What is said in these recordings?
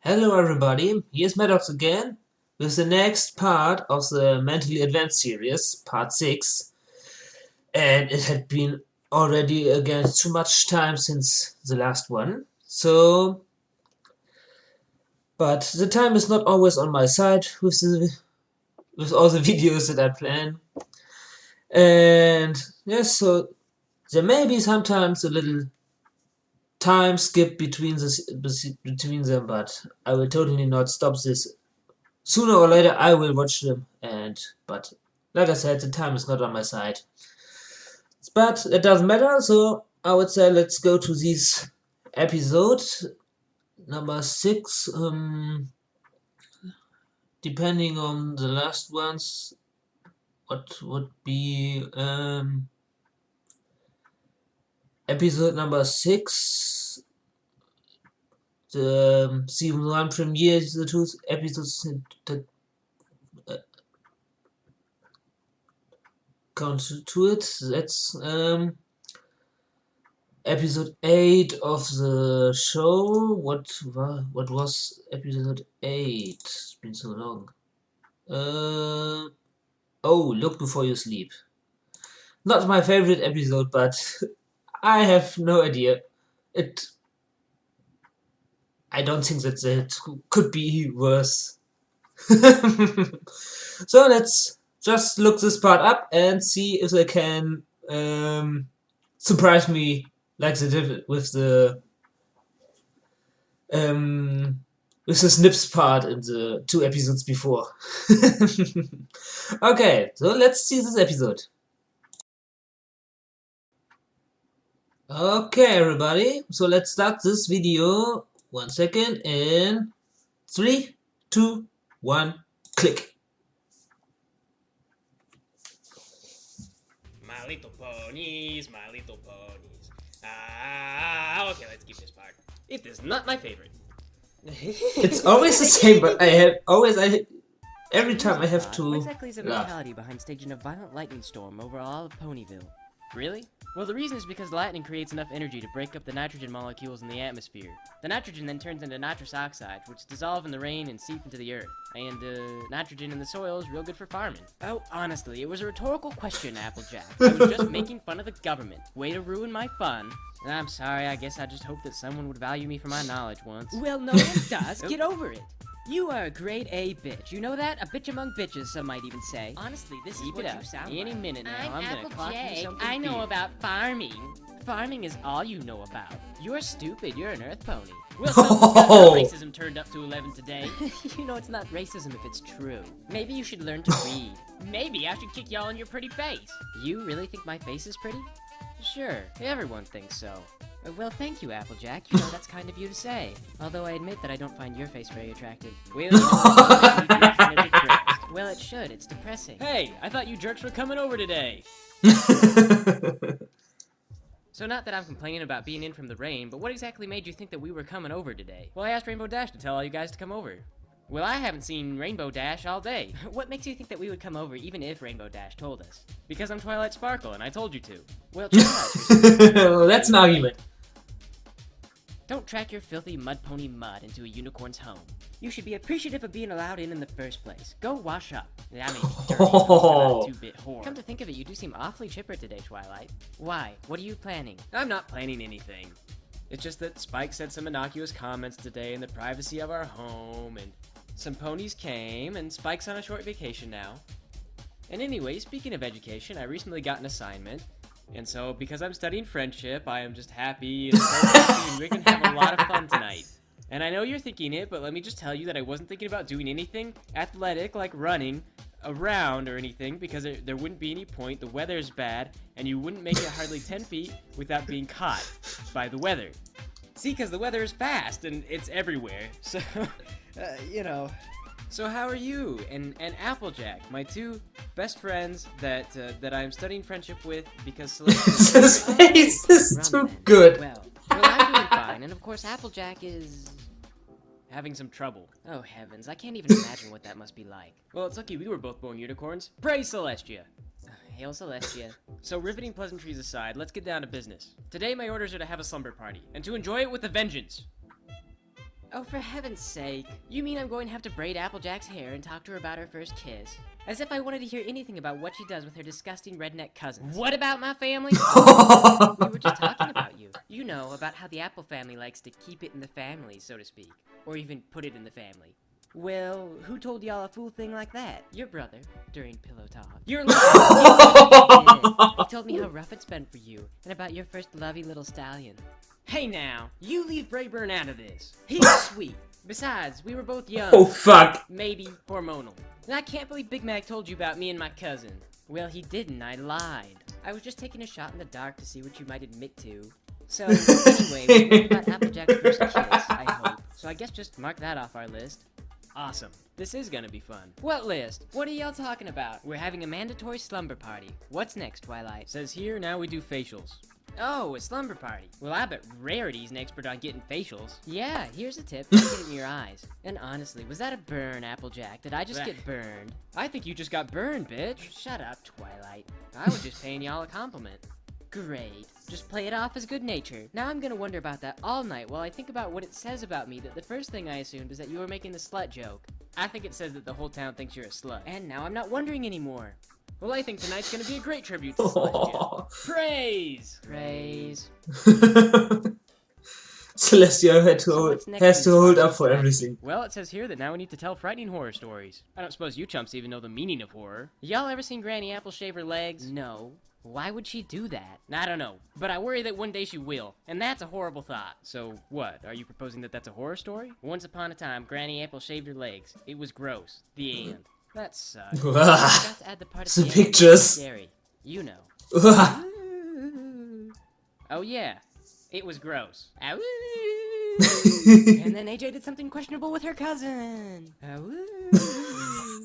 Hello everybody, here's Maddox again with the next part of the Mentally Advanced series, part 6. And it had been already again too much time since the last one. But the time is not always on my side with all the videos that I plan. And yes, so there may be sometimes a little time skip between them, but I will totally not stop this. Sooner or later I will watch them, but like I said, the time is not on my side. But it doesn't matter, so I would say let's go to this episode number 6. Depending on the last ones, what would be episode number 6. The season 1 premiere, the 2 episodes that count to it. That's episode 8 of the show. What was episode 8? It's been so long. Oh, Look Before You Sleep. Not my favorite episode, but I have no idea. I don't think that it could be worse. So let's just look this part up and see if they can surprise me like they did with the Snips part in the 2 episodes before. Okay, so let's see this episode. Okay, everybody, so let's start this video. 1 second, in 3, 2, 1, click. My little ponies, my little ponies. Ah, okay, let's keep this part. It is not my favorite. It's always the same, but every time I have to What exactly is the laugh. mentality behind staging a violent lightning storm over all of Ponyville? Really? Well, the reason is because lightning creates enough energy to break up the nitrogen molecules in the atmosphere. The nitrogen then turns into nitrous oxides, which dissolve in the rain and seep into the earth. And, nitrogen in the soil is real good for farming. Oh, honestly, it was a rhetorical question, Applejack. I was just making fun of the government. Way to ruin my fun. I'm sorry, I guess I just hoped that someone would value me for my knowledge once. Well, no one does. Get over it. You are a grade A bitch. You know that? A bitch among bitches, some might even say. Honestly, this is what you sound like. Any minute now, I'm gonna clock you something. I know about farming. Farming is all you know about. You're stupid. You're an earth pony. Well, someone's got racism turned up to 11 today. You know it's not racism if it's true. Maybe you should learn to read. Maybe I should kick y'all in your pretty face. You really think my face is pretty? Sure, everyone thinks so. Well, thank you, Applejack. You know, that's kind of you to say. Although I admit that I don't find your face very attractive. Well, you know, well, it should. It's depressing. Hey, I thought you jerks were coming over today. So not that I'm complaining about being in from the rain, but what exactly made you think that we were coming over today? Well, I asked Rainbow Dash to tell all you guys to come over. Well, I haven't seen Rainbow Dash all day. What makes you think that we would come over even if Rainbow Dash told us? Because I'm Twilight Sparkle and I told you to. Well, Well, that's an argument. Don't track your filthy mud pony mud into a unicorn's home. You should be appreciative of being allowed in the first place. Go wash up. I mean, dirty, two-bit whore. Come to think of it, you do seem awfully chipper today, Twilight. Why? What are you planning? I'm not planning anything. It's just that Spike said some innocuous comments today in the privacy of our home, and some ponies came, and Spike's on a short vacation now. And anyway, speaking of education, I recently got an assignment. And so, because I'm studying friendship, I am just happy and so happy, and we're gonna have a lot of fun tonight. And I know you're thinking it, but let me just tell you that I wasn't thinking about doing anything athletic, like running around or anything, because there wouldn't be any point. The weather's bad, and you wouldn't make it hardly 10 feet without being caught by the weather. See, because the weather is fast, and it's everywhere, so, you know. So how are you and Applejack, my 2 best friends that I'm studying friendship with because This face is too good. Well, I'm doing fine, and of course Applejack is having some trouble. Oh heavens, I can't even imagine what that must be like. Well, it's lucky we were both born unicorns. Praise Celestia! Hail Celestia. So riveting pleasantries aside, let's get down to business. Today my orders are to have a slumber party, and to enjoy it with a vengeance. Oh, for heaven's sake. You mean I'm going to have to braid Applejack's hair and talk to her about her first kiss? As if I wanted to hear anything about what she does with her disgusting redneck cousins. What about my family? We were just talking about you. You know, about how the Apple family likes to keep it in the family, so to speak. Or even put it in the family. Well, who told y'all a fool thing like that? Your brother, during pillow talk. Your lying! He told me how rough it's been for you, and about your first lovey little stallion. Hey now, you leave Brayburn out of this. He was sweet. Besides, we were both young. Oh fuck. Maybe hormonal. And I can't believe Big Mac told you about me and my cousin. Well, he didn't, I lied. I was just taking a shot in the dark to see what you might admit to. So, anyway, we learned about Applejack's first kiss, I hope. So I guess just mark that off our list. Awesome. This is gonna be fun. What list? What are y'all talking about? We're having a mandatory slumber party. What's next, Twilight? Says here, now we do facials. Oh, a slumber party. Well, I bet Rarity's an expert on getting facials. Yeah, here's a tip. Don't get it in your eyes. And honestly, was that a burn, Applejack? Did I just get burned? I think you just got burned, bitch. Shut up, Twilight. I was just paying y'all a compliment. Great. Just play it off as good nature. Now I'm gonna wonder about that all night while I think about what it says about me that the first thing I assumed is that you were making the slut joke. I think it says that the whole town thinks you're a slut. And now I'm not wondering anymore. Well, I think tonight's gonna be a great tribute to Celestia. Praise! Praise. Celestia has to hold up for Twilight? everything. Well, it says here that now we need to tell frightening horror stories. I don't suppose you chumps even know the meaning of horror. Y'all ever seen Granny Apple shave her legs? No. Why would she do that? I don't know, but I worry that one day she will, and that's a horrible thought. So what, are you proposing that that's a horror story? Once upon a time, Granny Apple shaved her legs. It was gross. The end. That sucks. I forgot to add the part at Some the end. pictures. Scary. You know. Oh yeah, it was gross. And then AJ did something questionable with her cousin.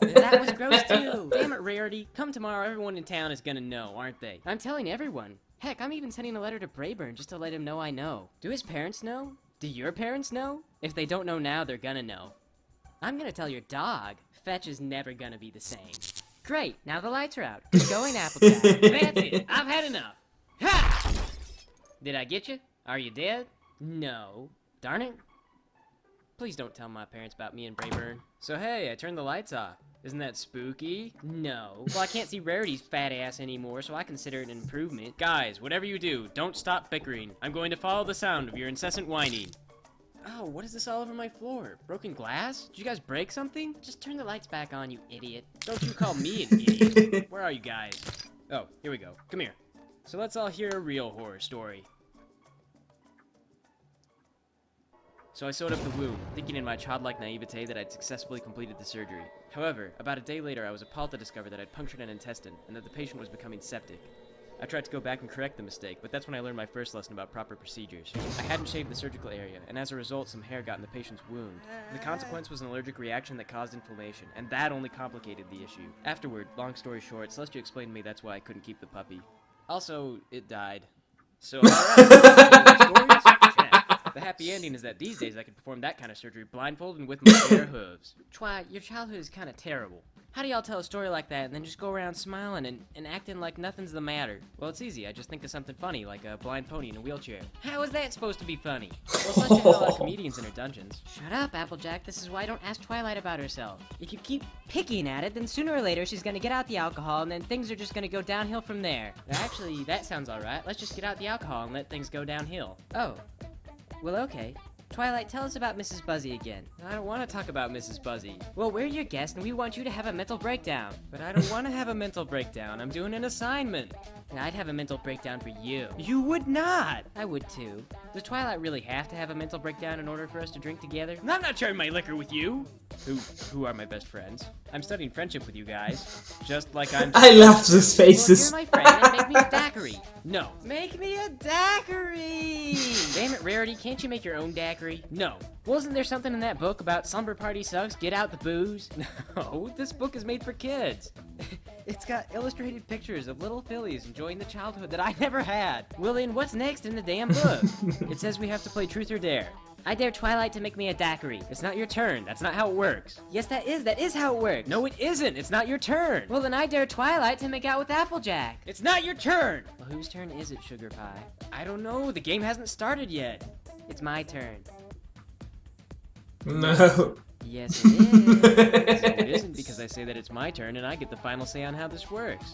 That was gross too. Damn it, Rarity. Come tomorrow, everyone in town is gonna know, aren't they? I'm telling everyone. Heck, I'm even sending a letter to Brayburn just to let him know I know. Do his parents know? Do your parents know? If they don't know now, they're gonna know. I'm gonna tell your dog. Fetch is never gonna be the same. Great, now the lights are out. Good going, Applejack. That's it. I've had enough. Ha! Did I get you? Are you dead? No. Darn it. Please don't tell my parents about me and Brayburn. So hey, I turned the lights off. Isn't that spooky? No. Well, I can't see Rarity's fat ass anymore, so I consider it an improvement. Guys, whatever you do, don't stop bickering. I'm going to follow the sound of your incessant whining. Oh, what is this all over my floor? Broken glass? Did you guys break something? Just turn the lights back on, you idiot. Don't you call me an idiot. Where are you guys? Oh, here we go. Come here. So let's all hear a real horror story. So I sewed up the wound, thinking in my childlike naivete that I'd successfully completed the surgery. However, about a day later I was appalled to discover that I'd punctured an intestine, and that the patient was becoming septic. I tried to go back and correct the mistake, but that's when I learned my first lesson about proper procedures. I hadn't shaved the surgical area, and as a result some hair got in the patient's wound. The consequence was an allergic reaction that caused inflammation, and that only complicated the issue. Afterward, long story short, Celestia explained to me that's why I couldn't keep the puppy. Also, it died. So, alright. Stories? Check. The happy ending is that these days I can perform that kind of surgery blindfolded and with my bare hooves. Twi, your childhood is kind of terrible. How do y'all tell a story like that and then just go around smiling and acting like nothing's the matter? Well, it's easy. I just think of something funny, like a blind pony in a wheelchair. How is that supposed to be funny? Well, Celestia had a lot of comedians in her dungeons. Shut up, Applejack. This is why I don't ask Twilight about herself. If you keep picking at it, then sooner or later she's gonna get out the alcohol and then things are just gonna go downhill from there. Actually, that sounds alright. Let's just get out the alcohol and let things go downhill. Oh. Well, okay. Twilight, tell us about Mrs. Buzzy again. I don't want to talk about Mrs. Buzzy. Well, we're your guest and we want you to have a mental breakdown. But I don't want to have a mental breakdown. I'm doing an assignment. And I'd have a mental breakdown for you. You would not! I would too. Does Twilight really have to have a mental breakdown in order for us to drink together? I'm not sharing my liquor with you! Who are my best friends? I'm studying friendship with you guys. Just like I'm- I love those Well, if faces. you're my friend, then make me a daiquiri. No. Make me a daiquiri! Damn it, Rarity, can't you make your own daiquiri? No. Wasn't there something in that book about slumber party sucks, get out the booze? No, this book is made for kids. It's got illustrated pictures of little fillies enjoying the childhood that I never had. Well then, what's next in the damn book? It says we have to play truth or dare. I dare Twilight to make me a daiquiri. It's not your turn. That's not how it works. Yes, that is how it works. No, it isn't. It's not your turn. Well, then I dare Twilight to make out with Applejack. It's not your turn. Well, whose turn is it, Sugar Pie? I don't know. The game hasn't started yet. It's my turn. No. Yes, it is. So it isn't because I say that it's my turn and I get the final say on how this works.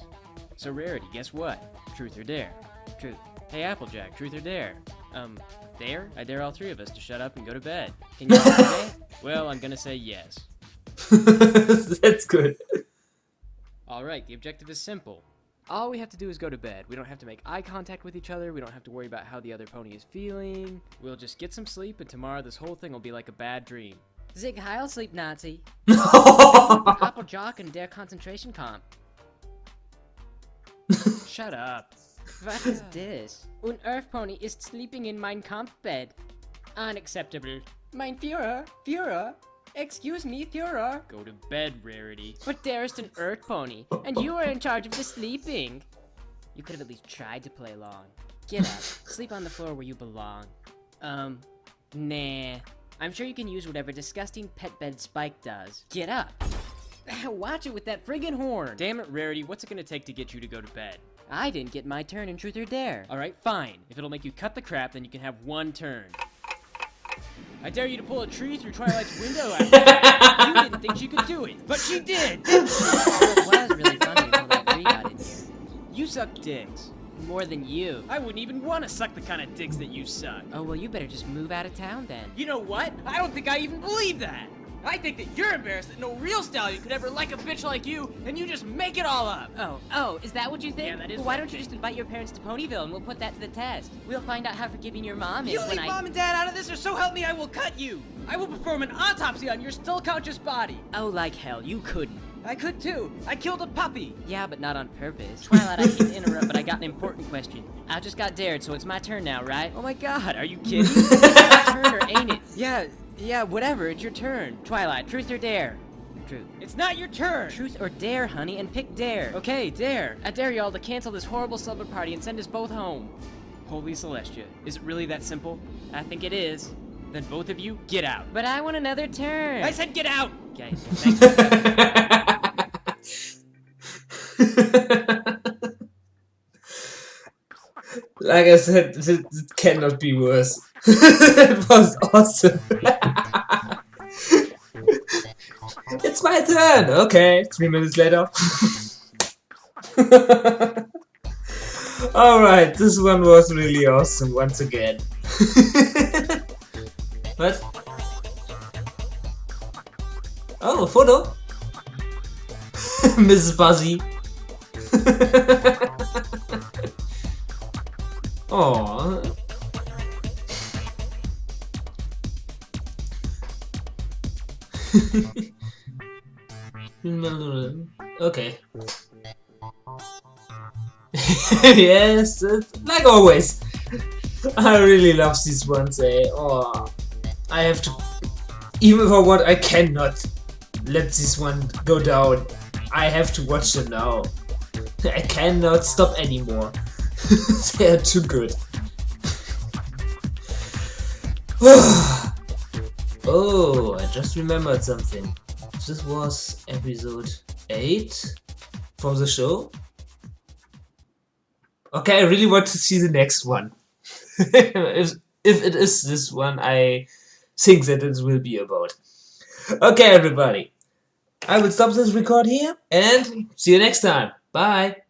So Rarity, guess what? Truth or dare? Truth. Hey Applejack, truth or dare? Dare? I dare all three of us to shut up and go to bed. Can you say? Well, I'm gonna say yes. That's good. Alright, the objective is simple. All we have to do is go to bed. We don't have to make eye contact with each other. We don't have to worry about how the other pony is feeling. We'll just get some sleep, and tomorrow this whole thing will be like a bad dream. Zig Heil, sleep Nazi. No. Applejack and their concentration camp. Shut up. What is this? An Earth pony is sleeping in mein Kampf bed. Unacceptable. Mein Führer, Führer. Excuse me, Führer. Go to bed, Rarity. But there is an Earth pony, and you are in charge of the sleeping. You could have at least tried to play along. Get up. Sleep on the floor where you belong. Nah. I'm sure you can use whatever disgusting pet bed Spike does. Get up. Watch it with that friggin' horn. Damn it, Rarity, what's it gonna take to get you to go to bed? I didn't get my turn in Truth or Dare. Alright, fine. If it'll make you cut the crap, then you can have one turn. I dare you to pull a tree through Twilight's window after you didn't think she could do it, but she did, didn't she? It was really funny until that tree got in here. You suck dicks. More than you. I wouldn't even want to suck the kind of dicks that you suck. Oh, well, you better just move out of town then. You know what? I don't think I even believe that. I think that you're embarrassed that no real stallion could ever like a bitch like you, and you just make it all up. Oh, is that what you think? Yeah, that is Well, what why I don't you think. just invite your parents to Ponyville and we'll put that to the test. We'll find out how forgiving your mom is You when leave I... mom and dad out of this, or so help me, I will cut you. I will perform an autopsy on your still conscious body. Oh, like hell, you couldn't. I could too. I killed a puppy. Yeah, but not on purpose. Twilight, I hate to interrupt, but I got an important question. I just got dared, so it's my turn now, right? Oh my god, are you kidding? It's my turn, or ain't it? Yeah, whatever, it's your turn. Twilight, truth or dare? Truth. It's not your turn. Truth or dare, honey, and pick dare. Okay, dare. I dare y'all to cancel this horrible slumber party and send us both home. Holy Celestia, is it really that simple? I think it is. Then both of you, get out. But I want another turn. I said get out! Okay, thanks. Like I said, it cannot be worse. It was awesome. It's my turn! Okay, 3 minutes later. Alright, this one was really awesome once again. What? Oh, a photo? Mrs. Buzzy. Aww. Okay. Yes, like always. I really love these ones, eh? Oh, I have to. Even for what I cannot let this one go down. I have to watch them now. I cannot stop anymore. They are too good. Oh, I just remembered something. This was episode 8 from the show. Okay, I really want to see the next one. if it is this one, I think that it will be about. Okay, everybody. I will stop this record here and see you next time. Bye.